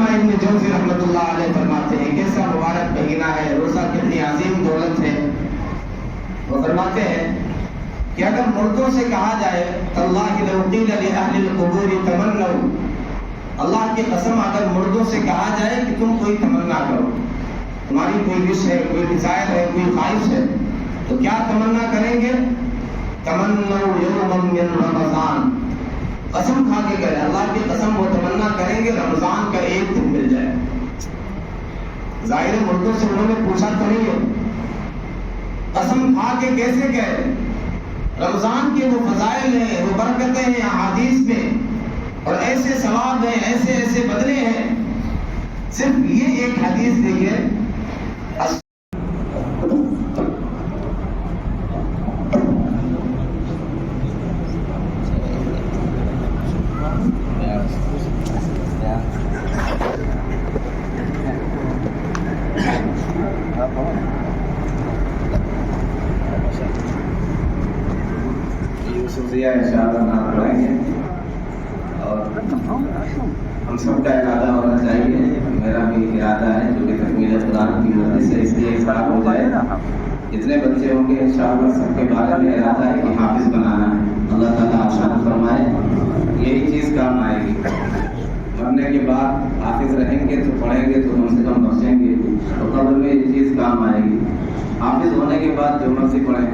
علامہ ابن جوزی رحمۃ اللہ علیہ فرماتے ہیں کیسا مبارک مہینہ ہے، روزہ کتنی عظیم دولت ہے۔ وہ فرماتے ہیں کہ اگر مردوں سے کہا جائے تاللہ لو قیل لأہل القبور تمنوا، اللہ کی قسم اگر مردوں سے کہا جائے کہ تم کوئی تمنا کرو، تمہاری کوئی وش ہے، کوئی ڈیزائر ہے، کوئی خواہش ہے، تو کیا تمنا کریں گے؟ تمنوا یوما من رمضان، قسم کھا کے کہے اللہ کی قسم وہ تمنا کریں گے رمضان کا ایک دن مل جائے۔ ظاہر مردوں سے انہوں نے پوچھا تو نہیں ہے، قسم کھا کے کیسے کہے؟ رمضان کے وہ فضائل ہیں، وہ برکتیں ہیں احادیث میں، اور ایسے ثواب ہیں، ایسے ایسے بدلے ہیں۔ صرف یہ ایک حدیث دیکھیے، انشاءاللہ نام پڑھائیں گے اور ہم سب کا ارادہ ہونا چاہیے، میرا بھی ارادہ ہے جو کہ تکمیل قرآن کی وجہ سے اس لیے خراب ہو جائے، جتنے بچے ہوں گے انشاءاللہ سب کے بارے میں ارادہ ہے کہ حافظ بنانا ہے۔ اللہ تعالیٰ آسان فرمائے، یہی چیز کام آئے گی۔ مرنے کے بعد حافظ رہیں گے تو پڑھیں گے تو کم سے کم بخشیں گے، تو قبر میں یہ چیز کام آئے گی۔ حافظ ہونے کے بعد جو مرضی پڑھیں،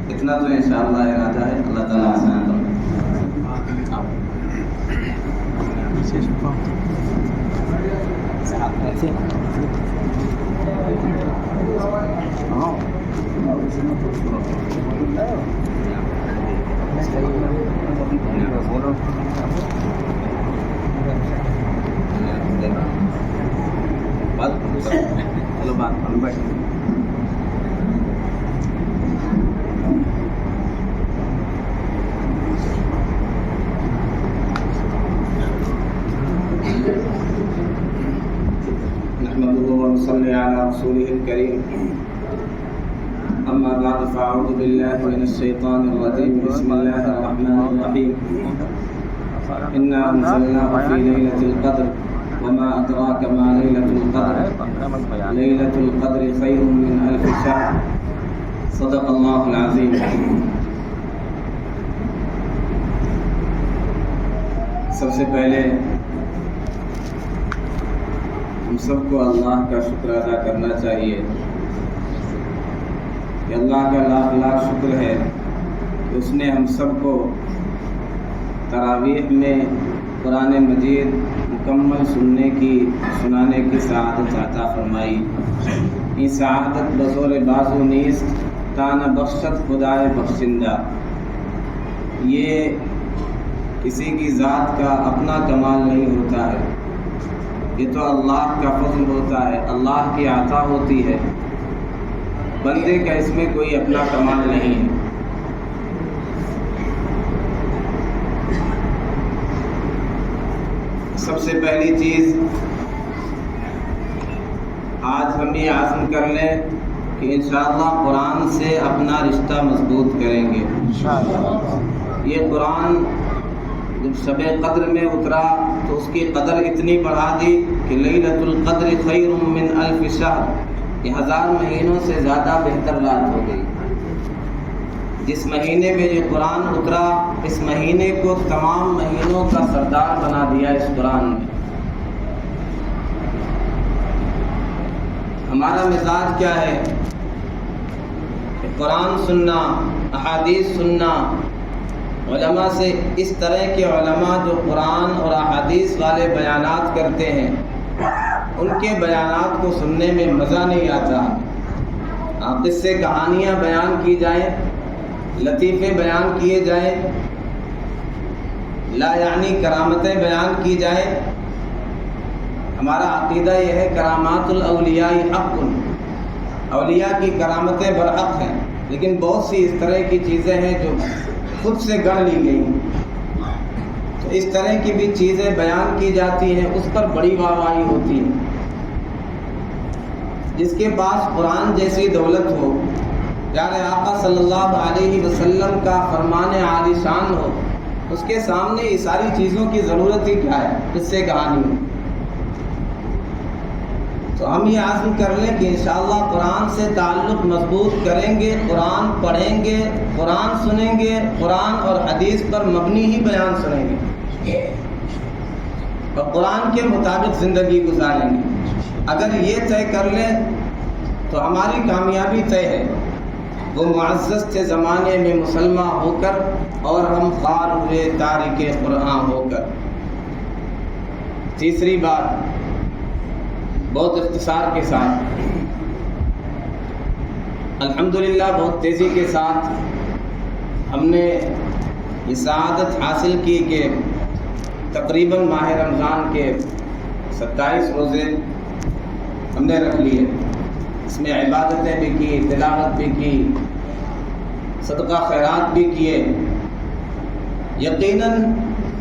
اتنا تو انشاءاللہ ارادہ ہے، اللہ تعالیٰ آسان فرمائے۔ صلی علی رسولہ الکریم، اما بعد فاعوذ باللہ من الشیطان الرجیم، بسم اللہ الرحمن الرحیم، انا انزلناہ فی لیلۃ القدر وما ادراک ما لیلۃ القدر، لیلۃ القدر خیر من الف شہر، صدق اللہ العظیم۔ سب سے پہلے ہم سب کو اللہ کا شکر ادا کرنا چاہیے کہ اللہ کا لاکھ لاکھ شکر ہے کہ اس نے ہم سب کو تراویح میں قرآن مجید مکمل سنانے کی سعادت عطا فرمائی۔ یہ سعادت بزور بازو نیست تانا بخشت خدائے بخشندہ، یہ کسی کی ذات کا اپنا کمال نہیں ہوتا ہے، یہ تو اللہ کا فضل ہوتا ہے، اللہ کی عطا ہوتی ہے، بندے کا اس میں کوئی اپنا کمال نہیں ہے۔ سب سے پہلی چیز آج ہم یہ عزم کر لیں کہ انشاءاللہ قرآن سے اپنا رشتہ مضبوط کریں گے۔ یہ قرآن جب شب قدر میں اترا تو اس کی قدر اتنی بڑھا دی کہ لیلۃ القدر خیر من الف شہر، یہ 1000 مہینوں سے زیادہ بہتر رات ہو گئی۔ جس مہینے میں یہ قرآن اترا، اس مہینے کو تمام مہینوں کا سردار بنا دیا اس قرآن نے۔ ہمارا مزاج کیا ہے کہ قرآن سننا، احادیث سننا، علماء سے اس طرح کے علماء جو قرآن اور احادیث والے بیانات کرتے ہیں، ان کے بیانات کو سننے میں مزہ نہیں آتا۔ آپ اس سے کہانیاں بیان کی جائیں، لطیفے بیان کیے جائیں، لا یعنی کرامتیں بیان کی جائیں۔ ہمارا عقیدہ یہ ہے کرامات الاولیاء حق، اولیاء کی کرامتیں برحق ہیں، لیکن بہت سی اس طرح کی چیزیں ہیں جو خود سے گڑھ لی گئی، تو اس طرح کی بھی چیزیں بیان کی جاتی ہیں، اس پر بڑی واہواہی ہوتی ہے۔ جس کے پاس قرآن جیسی دولت ہو، پیارے آقا صلی اللہ علیہ وسلم کا فرمان عالی شان ہو، اس کے سامنے یہ ساری چیزوں کی ضرورت ہی کیا ہے؟ اس سے کہانی ہو۔ تو ہم یہ عزم کر لیں کہ انشاءاللہ قرآن سے تعلق مضبوط کریں گے، قرآن پڑھیں گے، قرآن سنیں گے، قرآن اور حدیث پر مبنی ہی بیان سنیں گے اور قرآن کے مطابق زندگی گزاریں گے۔ اگر یہ طے کر لیں تو ہماری کامیابی طے ہے۔ وہ معزز تھے زمانے میں مسلمان ہو کر اور ہم خوار ہوئے تارک قرآن ہو کر۔ تیسری بات بہت اختصار کے ساتھ، الحمدللہ بہت تیزی کے ساتھ ہم نے یہ سعادت حاصل کی کہ تقریباً ماہ رمضان کے 27 روزے ہم نے رکھ لیے۔ اس میں عبادتیں بھی کی، تلاوت بھی کی، صدقہ خیرات بھی کیے۔ یقیناً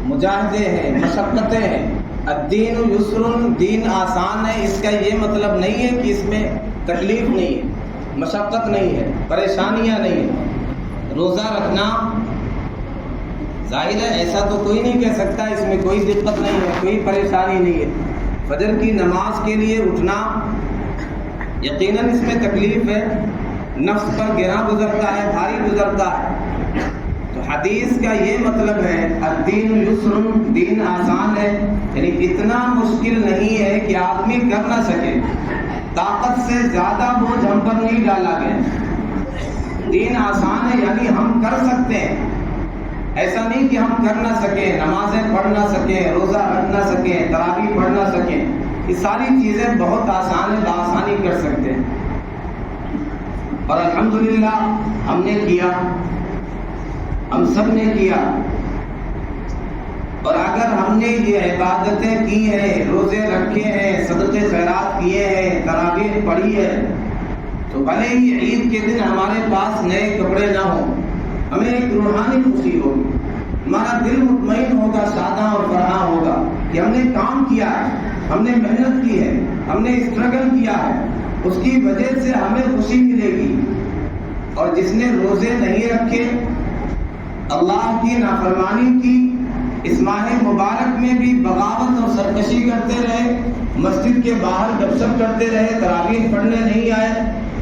مجاہدے ہیں، مشقتیں ہیں۔ الدین یسر، دین آسان ہے، اس کا یہ مطلب نہیں ہے کہ اس میں تکلیف نہیں ہے، مشقت نہیں ہے، پریشانیاں نہیں ہیں۔ روزہ رکھنا ظاہر ہے ایسا تو کوئی نہیں کہہ سکتا اس میں کوئی دقت نہیں ہے، کوئی پریشانی نہیں ہے۔ فجر کی نماز کے لیے اٹھنا یقیناً اس میں تکلیف ہے، نفس پر گراں گزرتا ہے، بھاری گزرتا ہے۔ تو حدیث کا یہ مطلب ہے الدین یسر، دین آسان ہے، یعنی اتنا مشکل نہیں ہے کہ آدمی کر نہ سکے۔ طاقت سے زیادہ بوجھ ہم پر نہیں ڈالا گیا۔ دین آسان ہے یعنی ہم کر سکتے ہیں، ایسا نہیں کہ ہم کر نہ سکیں، نمازیں پڑھ نہ سکیں، روزہ رکھ نہ سکیں، تراویح پڑھ نہ سکیں۔ یہ ساری چیزیں بہت آسان ہے، بآسانی کر سکتے ہیں۔ اور الحمدللہ ہم نے کیا، ہم سب نے کیا۔ اور اگر ہم نے یہ عبادتیں کی ہیں، روزے رکھے ہیں، صدقے خیرات کیے ہیں، تراویح پڑھی ہے، تو بھلے ہی عید کے دن ہمارے پاس نئے کپڑے نہ ہوں، ہمیں ایک روحانی خوشی ہوگی، ہمارا دل مطمئن ہوگا، شاداں اور فرحاں ہوگا کہ ہم نے کام کیا ہے، ہم نے محنت کی ہے، ہم نے اسٹرگل کیا ہے، اس کی وجہ سے ہمیں خوشی ملے گی۔ اور جس نے روزے نہیں رکھے، اللہ کی نافرمانی کی، اس ماہ مبارک میں بھی بغاوت اور سرکشی کرتے رہے، مسجد کے باہر گپ شپ کرتے رہے، تراویح پڑھنے نہیں آئے،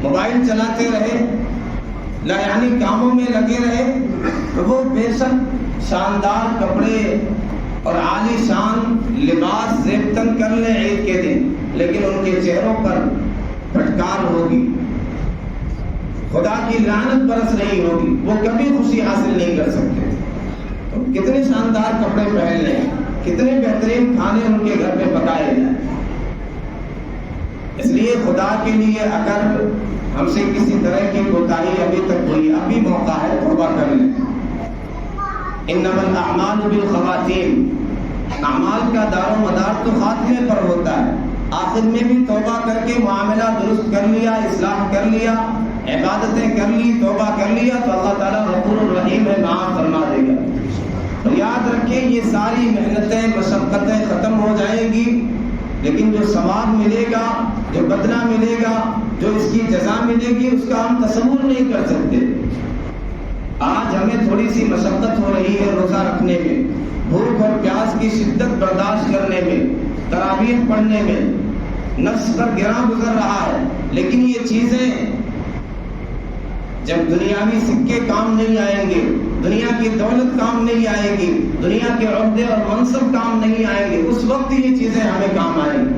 موبائل چلاتے رہے، یعنی کاموں میں لگے رہے، تو وہ بے شک شاندار کپڑے اور عالی شان لباس زیب تن کر لیں عید کے دن، لیکن ان کے چہروں پر پھٹکار ہوگی، خدا کی لعنت برس رہی ہوگی، وہ کبھی خوشی حاصل نہیں کر سکتے۔ تو کتنے شاندار کپڑے پہن لیں، کتنے بہترین کھانے ان کے گھر پہ پکائے جائیں۔ اس لیے خدا کے لیے اگر ہم سے کسی طرح کی کوتاہی ابھی تک ہوئی، ابھی موقع ہے، توبہ کر لیں۔ انما الاعمال بالخواتیم، اعمال کا دار و مدار تو خاتمے پر ہوتا ہے۔ آخر میں بھی توبہ کر کے معاملہ درست کر لیا، اصلاح کر لیا، عبادتیں کر لی، توبہ کر لیا، تو اللہ تعالیٰ غفور الرحیم ہے، معاف فرما دے گا۔ تو یاد رکھیں یہ ساری محنتیں، مشقتیں ختم ہو جائیں گی، لیکن جو ثواب ملے گا، جو بدلہ ملے گا، جو اس کی جزا ملے گی، اس کا ہم تصور نہیں کر سکتے۔ آج ہمیں تھوڑی سی مشقت ہو رہی ہے روزہ رکھنے میں، بھوک اور پیاس کی شدت برداشت کرنے میں، تراویح پڑھنے میں، نفس پر گراں گزر رہا ہے، لیکن یہ چیزیں جب دنیاوی سکے کام نہیں آئیں گے، دنیا کی دولت کام نہیں آئے گی، دنیا کے عہدے اور منصب کام نہیں آئیں گے، اس وقت یہ چیزیں ہمیں کام آئیں گی۔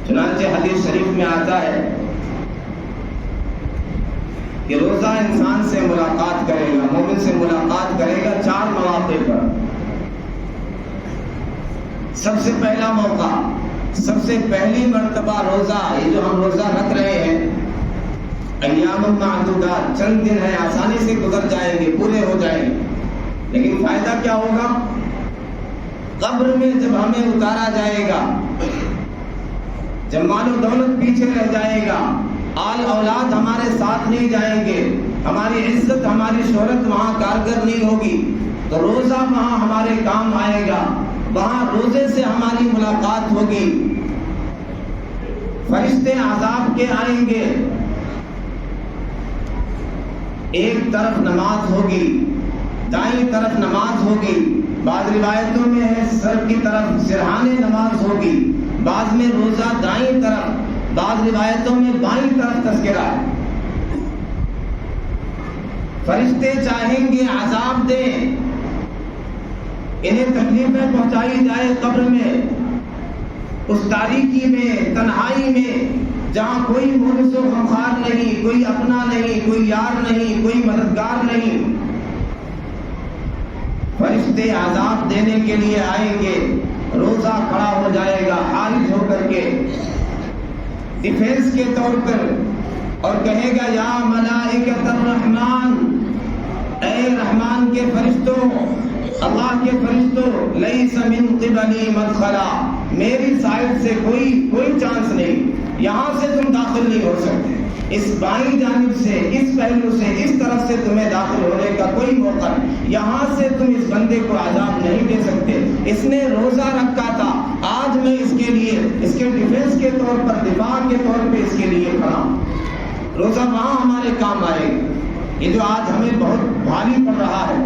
چنانچہ حدیث شریف میں آتا ہے کہ روزہ انسان سے ملاقات کرے گا، مومن سے ملاقات کرے گا 4 مواقع پر۔ سب سے پہلا موقع، سب سے پہلی مرتبہ روزہ، یہ جو ہم روزہ رکھ رہے ہیں، ایام معدودات، چند دن ہیں، آسانی سے گزر جائیں گے، پورے ہو جائیں گے، لیکن فائدہ کیا ہوگا؟ قبر میں جب ہمیں اتارا جائے گا، جب مال و دولت پیچھے رہ جائے گا، آل اولاد ہمارے ساتھ نہیں جائیں گے، ہماری عزت، ہماری شہرت وہاں کارگر نہیں ہوگی، تو روزہ وہاں ہمارے کام آئے گا، وہاں روزے سے ہماری ملاقات ہوگی، فرشتے عذاب کے آئیں گے، ایک طرف نماز ہوگی، دائیں طرف نماز ہوگی، بعض روایتوں میں ہے سر کی طرف سرحانے نماز ہوگی، بعض میں روزہ دائیں طرف، بعض روایتوں میں بائیں طرف تذکرہ ہے۔ فرشتے چاہیں گے عذاب دیں، انہیں تکلیفیں پہنچائی جائے قبر میں، اس تاریکی میں، تنہائی میں، جہاں کوئی مونس و غمخوار نہیں، کوئی اپنا نہیں، کوئی یار نہیں، کوئی مددگار نہیں۔ فرشتے عذاب دینے کے لیے آئیں گے، روزہ کھڑا ہو جائے گا حارث ہو کر کے ڈیفینس کے طور پر، اور کہے گا یا ملائکۃ الرحمن، اے رحمان کے فرشتوں، اللہ کے فرشتوں، لیس من قبلی مدخلا، میری سائڈ سے کوئی چانس نہیں، یہاں سے تم داخل نہیں ہو سکتے، اس بائیں جانب سے، اس پہلو سے، اس طرف سے تمہیں داخل ہونے کا کوئی موقع نہیں، یہاں سے تم اس بندے کو عذاب نہیں دے سکتے، اس نے روزہ رکھا تھا، آج میں اس کے لیے، اس کے ڈیفینس کے طور پر، دفاع کے طور پہ اس کے لیے کھڑا ہوں۔ روزہ وہاں ہمارے کام آئے گا۔ یہ جو آج ہمیں بہت بھاری پڑ رہا ہے،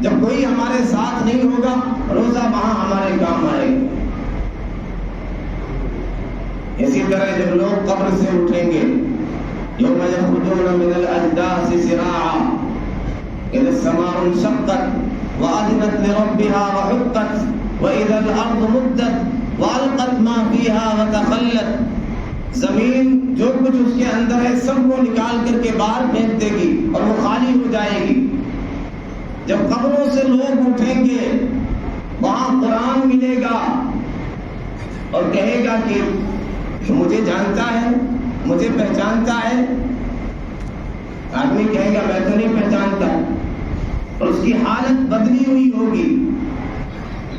جب کوئی ہمارے ساتھ نہیں ہوگا، روزہ وہاں ہمارے کام آئے گا۔ اسی طرح جب لوگ قبر سے اٹھیں گے، یوم یخرجون من الاجداث سراعا اذا السماء انشقت واذنت لربها وحقت واذا الارض مدت والقت ما فيها وتخلت، زمین جو کچھ اس کے اندر ہے سب کو نکال کر کے باہر پھینک دے گی اور وہ خالی ہو جائے گی۔ جب قبروں سے لوگ اٹھیں گے، وہاں قرآن ملے گا اور کہے گا کہ مجھے جانتا ہے، مجھے پہچانتا ہے۔ آدمی کہے گا میں تو نہیں پہچانتا، اور اس کی حالت بدلی ہوئی ہوگی۔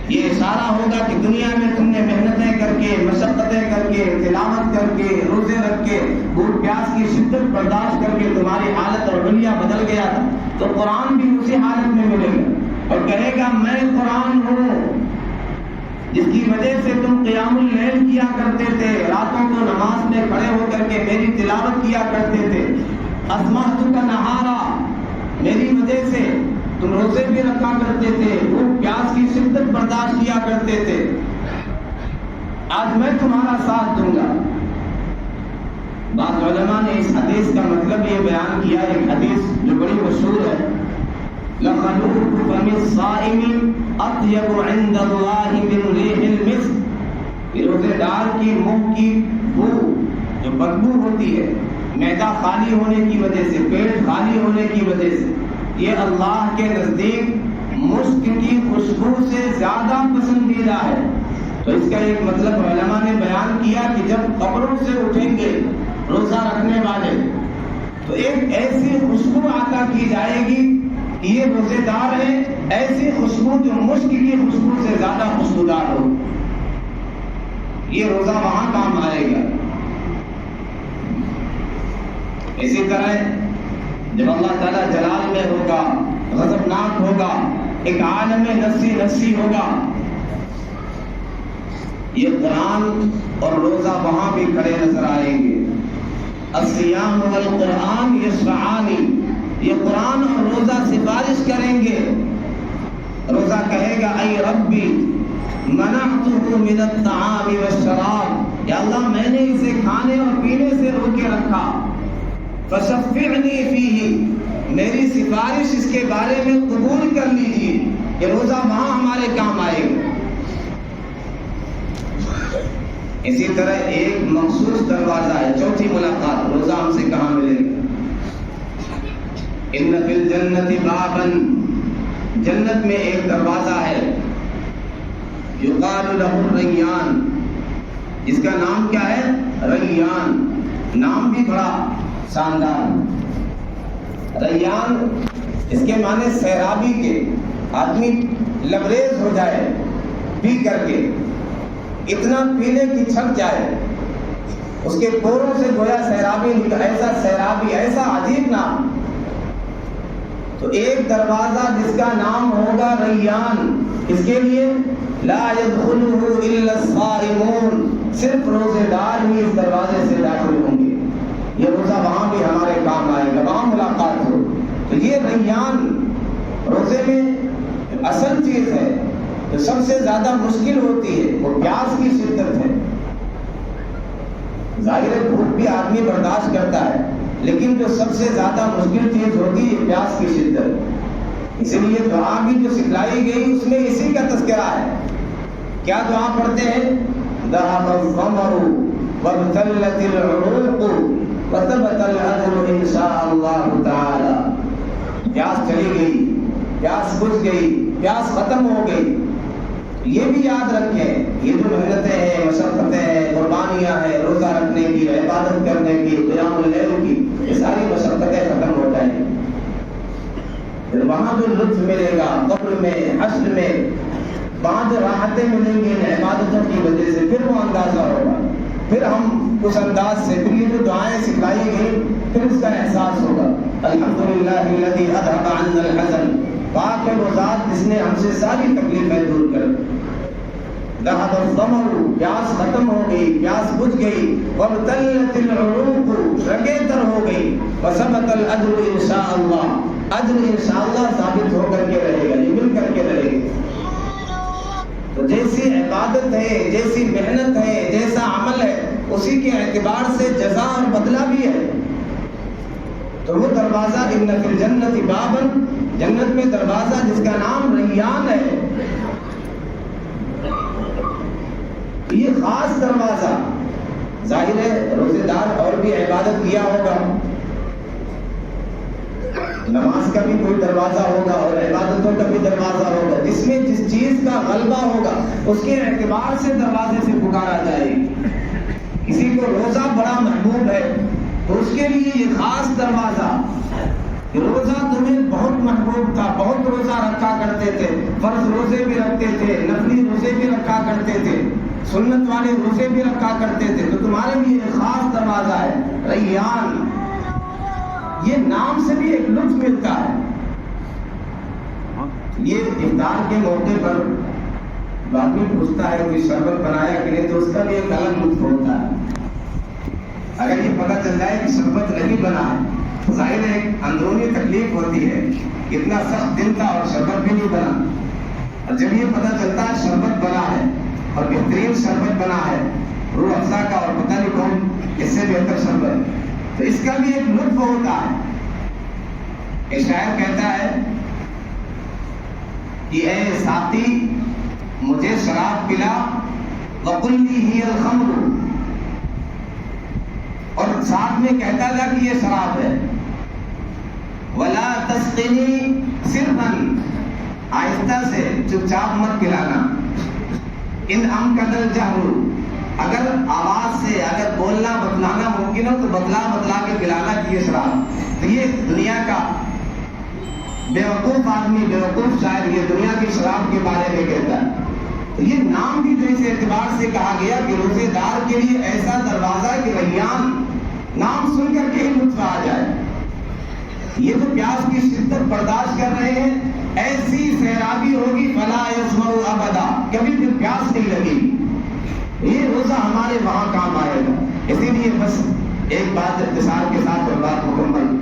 یہ اشارہ ہوگا کہ دنیا میں تم نے محنتیں کر کے، مشقتیں کر کے، تلاوت کر کے، روزے رکھ کے، بھوک پیاس کی شدت برداشت کر کے تمہاری حالت اور حلیہ بدل گیا تھا، تو قرآن بھی اسی حالت میں ملے گا اور کہے گا میں قرآن ہوں، جس کی وجہ سے تم قیام اللیل کیا کرتے تھے، راتوں کو نماز میں کھڑے ہو کر کے میری تلاوت کیا کرتے تھے، اصمحتک نہارا، میری وجہ سے تم روزے بھی رکھا کرتے تھے، بھوک پیاس کی شدت برداشت کیا کرتے تھے، آج میں تمہارا ساتھ دوں گا۔ بعض علماء نے اس حدیث کا مطلب یہ بیان کیا، ایک حدیث جو بڑی مشہور ہے، لَخَلُوفُ فَمِ الصَّائِمِ اطیب عند اللہ من ریح المسک، روزے دار کی منہ کی بو جو بدبو ہوتی ہے، معدہ خالی ہونے کی وجہ سے، پیٹ خالی ہونے کی وجہ سے، یہ اللہ کے نزدیک مشک کی خوشبو سے زیادہ پسندیدہ ہے۔ تو اس کا ایک مطلب علماء نے بیان کیا کہ جب قبروں سے اٹھیں گے روزہ رکھنے والے، تو ایک ایسی خوشبو عطا کی جائے گی کہ یہ روزے دار ہیں، ایسی خوشبو جو مشک کی خوشبو سے زیادہ خوشبودار ہو، یہ روزہ وہاں کام آئے گا۔ اسی طرح جب اللہ تعالیٰ جلال میں ہوگا، غضبناک ہوگا، ایک عالم نفسی ہوگا، یہ قرآن اور روزہ وہاں بھی کھڑے نظر آئیں گے۔ الصیام والقرآن یشفعان، یہ قرآن اور روزہ سفارش کریں گے۔ روزہ کہے گا اے ربی منعتہ من الطعام والشراب، یا اللہ میں نے اسے کھانے اور پینے سے روکے رکھا، فشفعنی فیہ، میری سفارش اس کے بارے میں قبول کر لیجیے۔ یہ روزہ وہاں ہمارے کام آئے گا۔ اسی طرح ایک مخصوص دروازہ ہے، چوتھی ملاقات، روزہ ہم سے کہاں ملے گا؟ ان فی الجنت بابا، جنت میں ایک دروازہ ہے، یقال لہ الریان، جس کا نام کیا ہے؟ ریان، نام بھی بڑا شاندار۔ ریان اس کے معنی سیرابی کے، آدمی لبریز ہو جائے پی کر کے، اتنا پینے کی چھک جائے، اس کے پوروں سے گویا سیرابی نکل، ایسا سیرابی، ایسا عجیب نام۔ تو ایک دروازہ جس کا نام ہوگا ریان، اس کے لیے لا يدخلہ الا الصائمون، صرف روزے دار ہی اس دروازے سے داخل ہوں گے۔ یہ روزہ وہاں بھی ہمارے کام آئے گا، وہاں ملاقات ہو۔ تو یہ ریان روزے میں اصل چیز ہے۔ جو سب سے زیادہ مشکل ہوتی ہے وہ پیاس کی شدت ہے. ظاہر بھوک بھی آدمی برداشت کرتا ہے، لیکن جو سب سے زیادہ مشکل چیز ہوتی ہے پیاس کی شدت. اسی لیے دعا بھی جو سکھلائی گئی اس میں اسی کا تذکرہ ہے. کیا دعا پڑھتے ہیں؟ ذهب الظمأ وابتلت العروق وثبت الأجر ان شاء اللہ تعالی. پیاس چلی گئی، پیاس بجھ گئی، پیاس ختم ہو گئی. یہ بھی یاد رکھیں، یہ جو محنتیں ہیں، مشقتیں ہیں، قربانیاں ہیں، روزہ رکھنے کی، عبادت کرنے کی، قیام اللیل کی، یہ ساری مشقتیں ختم ہو جائیں گی. پھر وہاں جو لطف ملے گا قبر میں، حشر میں، وہاں جو راحتیں ملیں گی ان عبادتوں کی وجہ سے، پھر وہ اندازہ ہوگا. پھر ہم اس انداز سے، پھر یہ جو دعائیں سکھلائی گئی، پھر اس کا احساس ہوگا. الحمدللہ الذی اذھب عنا الحزن. پاک ہے وہ ذات جس نے ہم سے ساری تکلیفیں دور کر. ذهب الظمأ، پیاس ختم ہو گئی، پیاس بجھ گئی. وابتلت العروق، رگیں تر ہو گئی. وثبت الاجر ان شاء اللہ، اجر ان شاء اللہ ثابت ہو کر کے رہے گا، یہ مل کر کے رہے گا. تو جیسی عبادت ہے، جیسی محنت ہے، جیسا عمل ہے، اسی کے اعتبار سے جزا اور بدلہ بھی ہے. تو وہ دروازہ ان فی الجنت بابا، جنت میں دروازہ جس کا نام ریان ہے، یہ خاص دروازہ. ظاہر ہے روزے دار اور بھی عبادت کیا ہوگا، نماز کا بھی کوئی دروازہ ہوگا اور عبادتوں کا بھی دروازہ ہوگا. جس میں جس چیز کا غلبہ ہوگا اس کے اعتبار سے دروازے سے پکارا جائے گا. کسی کو روزہ بڑا محبوب ہے تو اس کے لیے یہ خاص دروازہ. روزہ تمہیں بہت محبوب تھا، بہت روزہ رکھا کرتے تھے، فرض روزے بھی رکھتے تھے، نفلی روزے بھی رکھا کرتے تھے، سنت والے روزے بھی رکھا کرتے تھے، تو تمہارے لیے ایک خاص دروازہ ہے ریان. یہ نام سے بھی ایک لطف ملتا ہے. یہ افطار کے موقع پر آدمی پوچھتا ہے کوئی شربت بنایا کہ نہیں، تو اس کا بھی ایک الگ لطف ہوتا ہے. اگر یہ پتہ چل جائے کہ شربت نہیں بنا ہے، ظاہر ہے ایک اندرونی تکلیف ہوتی ہے، اتنا سخت دن تھا اور شربت بھی نہیں بنا. اور جب یہ پتہ چلتا ہے شربت بنا ہے اور بہترین شربت بنا ہے، روح افزا کا، اور پتہ نہیں کون اس سے بہتر شربت، تو اس کا بھی ایک لطف ہوتا ہے. ایک شاعر کہتا ہے کہ اے ساقی مجھے شراب پلا، وقل لی ہی الخمر، اور ساتھ میں کہتا تھا کہ یہ شراب ہے. ولا تسقنی سرا، آہستہ سے، چپ چاپ مت پلانا. ان امکن الجہر، اگر آواز سے، اگر بولنا بتلانا ممکن ہو تو بتلا کے پلانا کہ یہ شراب. تو یہ دنیا کا بیوقوف آدمی، بیوقوف شاعر یہ دنیا کی شراب کے بارے میں کہتا ہے. تو یہ نام بھی جو اس اعتبار سے کہا گیا کہ روزے دار کے لیے ایسا دروازہ کہ ریان، نام سن کر کے ہی لطف آ جائے. یہ تو پیاس کی شدت برداشت کر رہے ہیں، ایسی سیرابی ہوگی فلا یظمأ ابدا، کبھی بھی پیاس نہیں لگے گی. یہ روزہ ہمارے وہاں کام آئے گا. اسی لیے بس ایک بات اختصار کے ساتھ اور بات مکمل.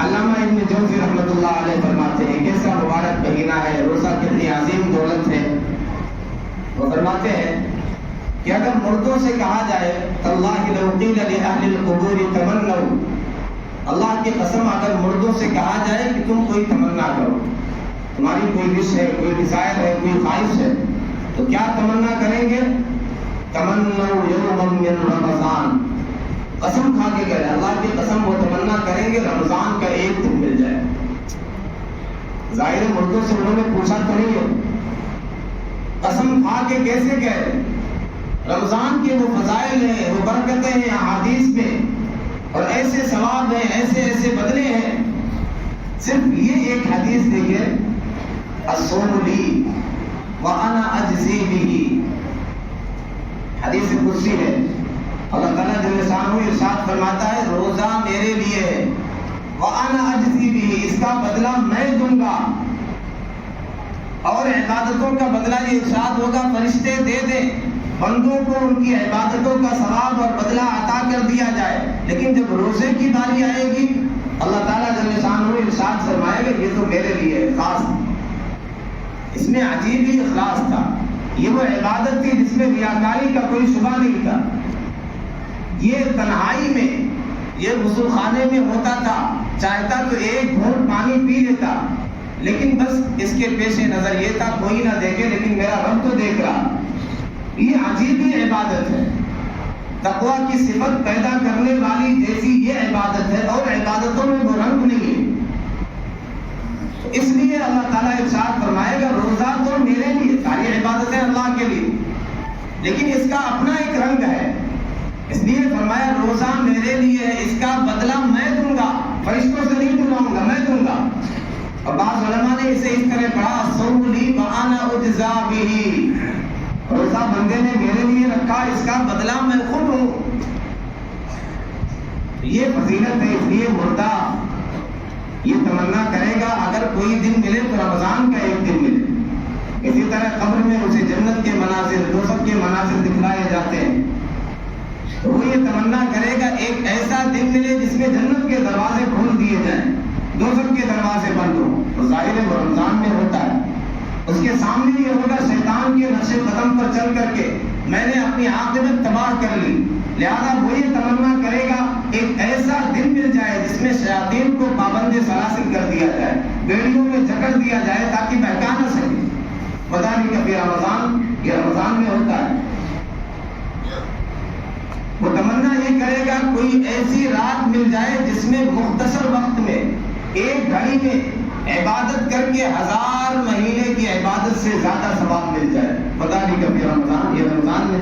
علامہ ابن جوزی رحمۃ اللہ علیہ فرماتے ہیں کیسا مبارک مہینہ ہے، روزہ کتنی عظیم دولت ہے. وہ فرماتے ہیں کہ اگر مردوں سے کہا جائے تاللہ لو قیل لأہل القبور تمنوا، اللہ کی قسم اگر مردوں سے کہا جائے کہ تم کوئی تمنا کرو، تمہاری کوئی وش ہے، کوئی ڈیزائر ہے، کوئی خواہش ہے، تو کیا تمنا کریں گے؟ تمنوا یوما من رمضان، قسم کھا کے کہہ رہے اللہ کی قسم وہ تمنا کریں گے رمضان کا ایک دن مل جائے. ظاہر مردوں سے انہوں نے پوچھا تو نہیں ہے، قسم کھا کے کیسے کہہ رہے؟ رمضان کے وہ فضائل ہیں، وہ برکتیں ہیں احادیث میں، اور ایسے ثواب ہیں، ایسے ایسے بدلے ہیں. صرف یہ ایک حدیث دیکھیے، الصوم لی وانا اجزی بہ، حدیث قدسی ہے. اللہ تعالیٰ جل شانہ ارشاد فرماتا ہے روزہ میرے لیے ہے، وانا اجزی بہ، اس کا بدلہ میں دوں گا. اور عبادتوں کا بدلہ یہ ارشاد ہوگا فرشتے دے دیں بندوں کو ان کی عبادتوں کا ثواب اور بدلہ عطا کر دیا جائے. لیکن جب روزے کی باری آئے گی اللہ تعالیٰ جل شانہ ارشاد فرمائے گا یہ تو میرے لیے خاص. اس میں عجیب ہی اخلاص تھا. یہ وہ عبادت تھی جس میں ریاکاری کا کوئی شبہ نہیں تھا. یہ تنہائی میں، یہ غسل خانے میں ہوتا تھا، چاہتا تو ایک گھونٹ پانی پی لیتا، لیکن بس اس کے پیش نظر یہ تھا کوئی نہ دیکھے لیکن میرا رب تو دیکھ رہا. یہ عجیب ہی عبادت ہے. تقویٰ کی صفت پیدا کرنے والی جیسی یہ عبادت ہے، اور عبادتوں میں وہ رنگ نہیں ہے. اس لیے اللہ تعالیٰ ارشاد فرمائے گا روزہ تو میرے لیے، ساری عبادتیں اللہ کے لیے، لیکن اس کا اپنا ایک رنگ ہے. اس لیے فرمایا روزہ میرے لیے ہے، اس کا بدلہ میں دوں گا، فرشتوں سے نہیں دلاؤں گا، میں دوں گا. اور بعض علماء نے اسے اس طرح پڑھا الصوم لی وانا اجزا بہ، روزہ بندے نے میرے لیے رکھا، اس کا بدلہ میں خود ہوں. یہ فضیلت ہے. اس لیے مردہ یہ تمنا کرے گا اگر کوئی دن ملے تو رمضان کا ایک دن ملے. اسی طرح قبر میں اسے جنت کے مناظر، دوزخ کے مناظر دکھلائے جاتے ہیں، تو وہ یہ تمنا کرے گا ایک ایسا دن ملے جس میں جنت کے دروازے کھول دیے جائیں، دوزخ کے دروازے بند ہوں. تو ظاہر ہے وہ رمضان میں ہوتا ہے. اس کے سامنے یہ ہوگا شیطان کے نقش قدم پر چل کر کے میں نے اپنی عاقبت تباہ کر لی. لہذا وہ یہ تمنا کرے گا ایک ایسا دن مل جائے جس میں شیاطین کو پابند سلاسل کر دیا جائے، بیڑیوں میں جکڑ دیا جائے تاکہ بہکا نہ سکے. پتا نہیں کبھی رمضان، یہ رمضان میں ہوتا ہے. وہ تمنا یہ کرے گا کوئی ایسی رات مل جائے جس میں مختصر وقت میں، ایک گھڑی میں عبادت کر کے 1000 مہینے کی عبادت سے زیادہ ثواب مل جائے. پتا نہیں کبھی رمضان، یہ رمضان میں.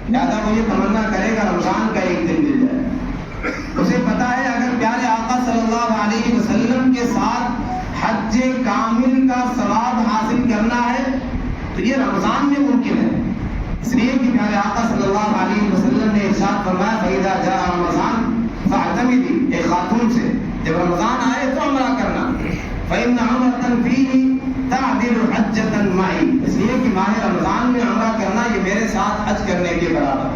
لہٰذا وہ یہ تمنا کرے گا رمضان کا ایک دن مل جائے. اسے پتا ہے اگر پیارے آقا صلی اللہ علیہ وسلم کے ساتھ حج کامل کا ثواب حاصل کرنا ہے تو یہ رمضان میں ممکن ہے. اس لیے کہ پیارے آقا صلی اللہ علیہ وسلم نے ارشاد فرمایا فَإِذَا جَاءَ رَمَضَانُ فَاعْتَمِرِي، ایک خاتون سے جب رمضان آئے تو عمرہ کرنا. فَإِنَّ عُمْرَةً فِيهِ تَعْدِلُ حَجَّةً مَعِي، اس لیے کہ ماہ رمضان میں عمرہ کرنا یہ میرے ساتھ حج کرنے کے برابر.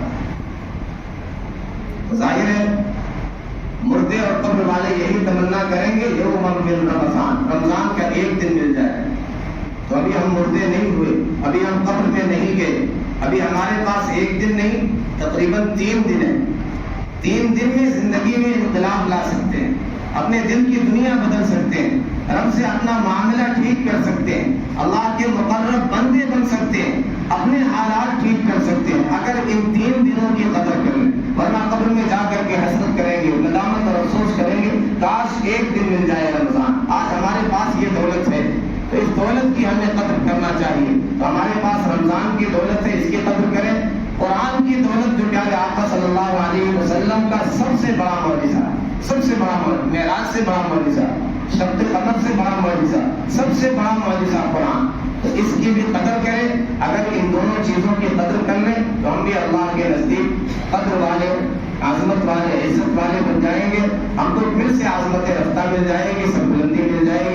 ظاہر ہے مردے اور قبر والے یہی تمنا کریں گے یوم من رمضان، رمضان کا ایک دن مل جائے. تو ابھی ہم مردے نہیں ہوئے، ابھی ہم قبر میں نہیں گئے، ابھی ہمارے پاس ایک دن نہیں تقریباً 3 دن ہے. 3 دن میں زندگی میں انقلاب لا سکتے ہیں، اپنے دل کی دنیا بدل سکتے ہیں، رب سے اپنا معاملہ ٹھیک کر سکتے ہیں، اللہ کے مقرب بندے بن سکتے ہیں، اپنے حالات ٹھیک کر سکتے ہیں اگر ان 3 دنوں کی قدر کریں. ورنہ قبر میں جا کر کے حسرت کریں گے، ندامت اور افسوس کریں گے کاش ایک دن مل جائے رمضان. آج ہمارے پاس یہ دولت ہے تو اس دولت کی ہمیں قدر کرنا چاہیے. تو ہمارے پاس رمضان کی دولت ہے، اس کی قدر کریں. قرآن کی دولت جو پیارے آقا صلی اللہ علیہ وسلم کا سب سے بڑا معجزہ، سب سے بڑا معراج سے بڑا معجزہ، شب قمر سے بڑا معجزہ، سب سے بڑا معجزہ قرآن. تو اس کی بھی قدر کریں. اگر ان دونوں چیزوں کی قدر کر لیں تو ہم بھی اللہ کے نزدیک قدر والے، عظمت والے، عزت والے بن جائیں گے. ہم کو پھر سے عظمت رفتہ مل جائے گی، سب بلندی مل جائے گی.